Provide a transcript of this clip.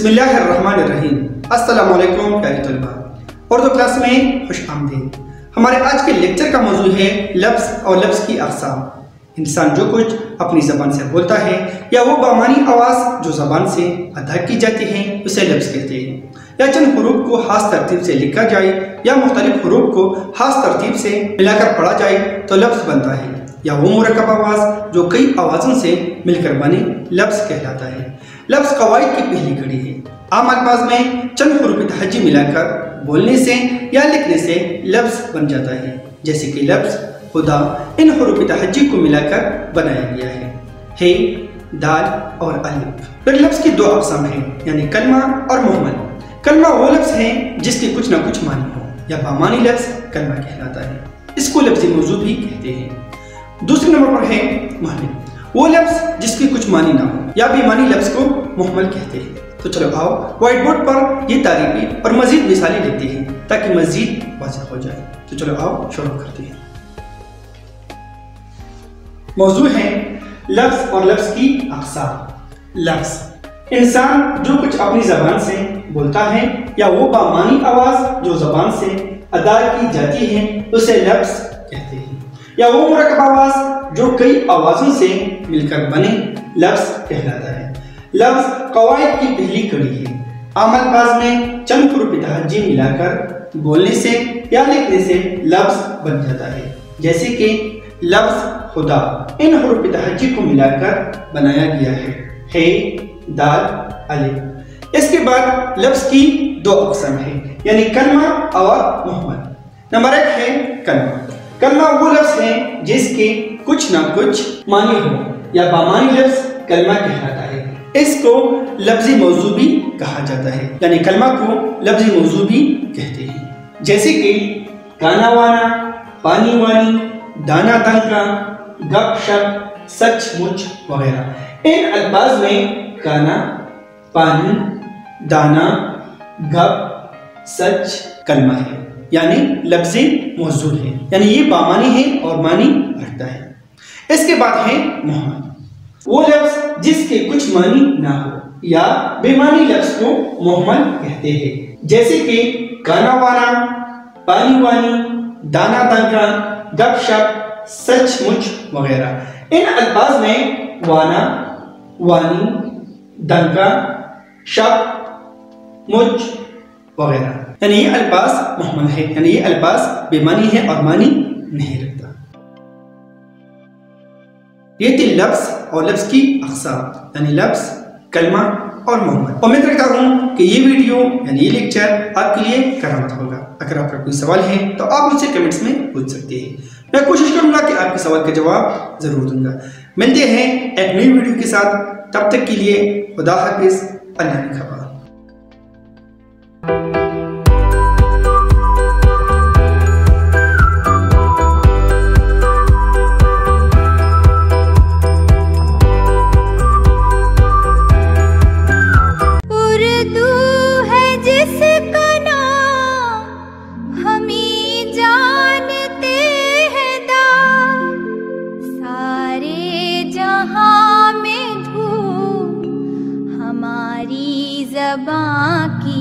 بسم اللہ الرحمن الرحیم۔ السلام علیکم پیارے طلباء، اردو کلاس میں خوش آمدید۔ ہمارے آج کے لیکچر کا موضوع ہے لفظ اور لفظ کی اقسام۔ انسان جو کچھ اپنی زبان سے بولتا ہے یا وہ بامانی آواز جو زبان سے ادا کی جاتی ہے اسے لفظ کہتے ہیں۔ یا چند حروف کو خاص ترتیب سے لکھا جائے یا مختلف حروف کو خاص ترتیب سے ملا کر پڑھا جائے تو لفظ بنتا ہے، یا وہ مرکب آواز جو کئی آوازوں سے مل کر بنے لفظ کہلاتا ہے۔ لفظ قواعد کی پہلی کڑی ہے۔ عام الفاظ میں چند حروف تہجی ملا کر بولنے سے یا لکھنے سے لفظ بن جاتا ہے، جیسے کہ لفظ خدا ان حروف تہجی کو ملا کر بنایا گیا ہے دال اور الف۔ پھر لفظ کی دو اقسام ہیں، یعنی کلمہ اور مہمل۔ کلمہ وہ لفظ ہے جس کے کچھ نہ کچھ معنی ہو، یا بامانی لفظ کلمہ کہلاتا ہے، اس کو لفظی موضوع بھی کہتے ہیں۔ دوسرے نمبر پر ہے مہمل، وہ لفظ جس کے کچھ معنی نہ ہو یا بیمانی لفظ کو مہمل کہتے ہیں۔ تو چلو آؤ وائٹ بورڈ پر یہ تعریفیں اور مزید مثالیں لکھتے ہیں تاکہ مزید واضح ہو جائے۔ تو چلو آؤ شروع کرتے ہیں۔ موضوع ہے لفظ اور لفظ کی اقسام۔ لفظ انسان جو کچھ اپنی زبان سے بولتا ہے یا وہ بامانی آواز جو زبان سے ادا کی جاتی ہے اسے لفظ کہتے ہیں، یا وہ مرکب آواز جو کئی آوازوں سے مل کر بنے لفظ کہلاتا ہے۔ لفظ قواعد کی پہلی کڑی ہے۔ عام الفاظ میں چند حروف تہجی ملا کر بولنے سے یا لکھنے سے لفظ بن جاتا ہے، جیسے کہ لفظ خدا ان حروف تہجی کو ملا کر بنایا گیا ہے دال الف۔ اس کے بعد لفظ کی دو اقسام ہیں، یعنی کلمہ اور مہمل۔ نمبر ایک ہے کلمہ۔ کلمہ وہ لفظ ہے جس کے کچھ نہ کچھ معنی ہو یا بامانی لفظ کلمہ کہلاتا ہے، اس کو لفظی موضوع بھی کہا جاتا ہے، یعنی کلمہ کو لفظی موضوع بھی کہتے ہیں، جیسے کہ کانا وانا، پانی وانی، دانا دنکا، گپ شپ، سچ مچ وغیرہ۔ ان الفاظ میں کانا، پانی، دانا، گپ، سچ کلمہ ہے، یعنی لفظی موضوع ہے، یعنی یہ بامانی ہے اور معنی رکھتا ہے۔ اس کے بعد ہے مہمل، وہ لفظ جس کے کچھ معنی نہ ہو یا بے معنی لفظ کو مہمل کہتے ہیں، جیسے کہ کانا وانا، پانی وانی، دانا دنکا، گپ شپ، سچ مچ وغیرہ۔ ان الفاظ میں وانا، وانی، دنکا، شپ، مچ وغیرہ، یعنی یہ الفاظ مہمل ہے، یعنی یہ الفاظ بے معنی ہے اور معنی نہیں رکھتا۔ یہ تھی لفظ اور لفظ کی اقسام، یعنی لفظ، کلمہ اور مہمل۔ امید کرتا ہوں کہ یہ ویڈیو یعنی یہ لیکچر آپ کے لیے کارآمد ہوگا۔ اگر آپ کا کوئی سوال ہے تو آپ مجھ سے کمنٹس میں پوچھ سکتے ہیں، میں کوشش کروں گا کہ آپ کے سوال کا جواب ضرور دوں گا۔ ملتے ہیں ایک نئی ویڈیو کے ساتھ، تب تک کے لیے خدا حافظ، اللہ نگہبان۔ زبان کی